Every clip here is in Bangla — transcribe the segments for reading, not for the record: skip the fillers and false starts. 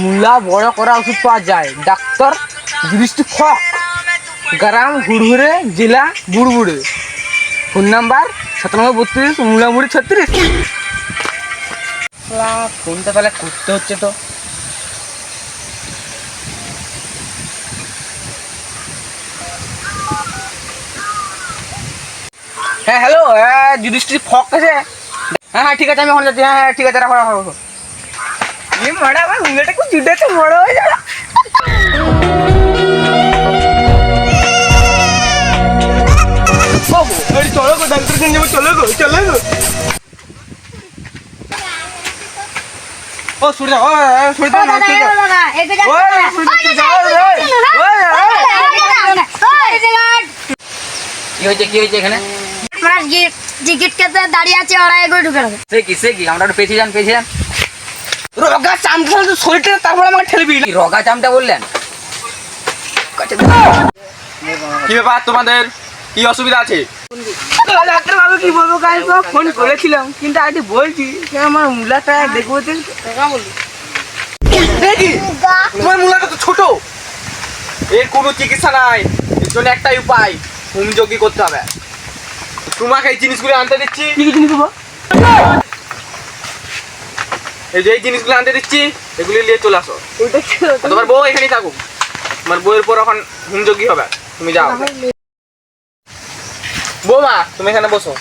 মূলা বড় করা ওষুধ পাওয়া যায়। ডাক্তার দৃষ্টি ফক, গ্রাম হুড়হুড়ে, জেলা বুড়বুড়ে। Phone number 9732 মূলামুড়ি 36। ফোনটা তাহলে করতে হচ্ছে তো। হ্যাঁ হ্যালো, যুধিষ্ঠির ফক আছে। হ্যাঁ হ্যাঁ ঠিক আছে, আমি ওখানে যাচ্ছি। হ্যাঁ হ্যাঁ ঠিক আছে, রাখো রাখো রাখো। মারা আমার উল্লেটা খুব জুটেছে, বড় হয়ে যাবে। চলো গো, ডাক্তার কাছে যাবো, চলো গো চলো গো। ও সরে যাও, সরে যাও না, সরে যাও। কি হয়েছে কি হয়েছে এখানে? টিকিট কেটে দাঁড়িয়ে আছে, ওরা এগোয় ঢুকে গেছে। সে কি আমরা একটু পেছিয়ে যান। রগা চামটা তো শরীরটা, তারপরে আমাকে ঠেলবি। রগা চামটা বললেন? কি ব্যাপার, তোমাদের কি অসুবিধা আছে? ডাক্তার বাবু কি বলবো, কাল ফোন করেছিলাম কিন্তু আজ বলছি আমার মূলাটা দেখবো। তোমার মূলাটা তো ছোট, এর কোনো চিকিৎসা নাই। এর জন্য একটাই উপায়, হোমযোগী করতে হবে। তোমাকে এই জিনিসগুলো আনতে দিচ্ছি। কি কি জিনিস দেবো? এই যে এই জিনিসগুলো আনতে দিচ্ছি, এগুলি নিয়ে চলে আসো। তোমার বউ এখানেই থাকুক, তোমার বউয়ের পর এখন হোমযোগী হবে। তুমি যাও। বৌমা তুমি এখানে বসো,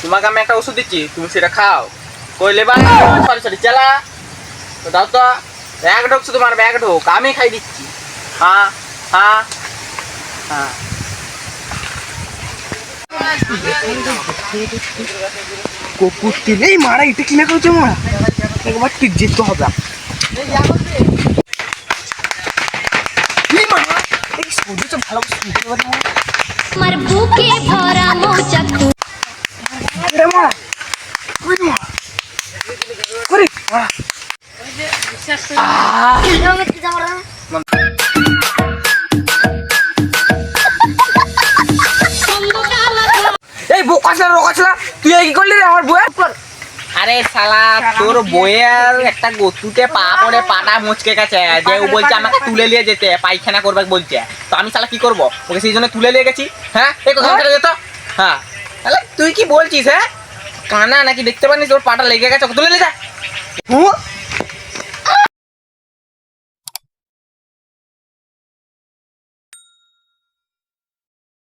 তোমাকে আমি একটা ওষুধ দিচ্ছি, তুমি সেটা খাও। কইলে বা সরি চালা দাও তো। এক ঢোক শুধু মারবে, এক ঢোক, আমি খাই দিচ্ছি। হ্যাঁ হ্যাঁ হ্যাঁ। কপুষ্টি নেই মারা, এটা কি লেখা হচ্ছে মারা? একবার ঠিক যেতে হবে। আমার বুকে ভরা মৌচাক এই বোকাছলা তুই কি করলি রে আমার বউয়ের পর? আরে শালা, তোর বইয়ের একটা গতুতে পা পড়ে পাটা মুচকে গেছে, যে ও বলছে আমাকে তুলে নিয়ে যেতে, পায়খানা করবে বলছে। তো আমি শালা কি করবো, ওকে সেই জন্য তুলে নিয়ে গেছি। হ্যাঁ এই কথা যেত। হ্যাঁ তাহলে তুই কি বলছিস? হ্যাঁ কানা নাকি দেখতে পারিস, তোর পাটা লেগে গেছে, তুলে নিয়ে যা।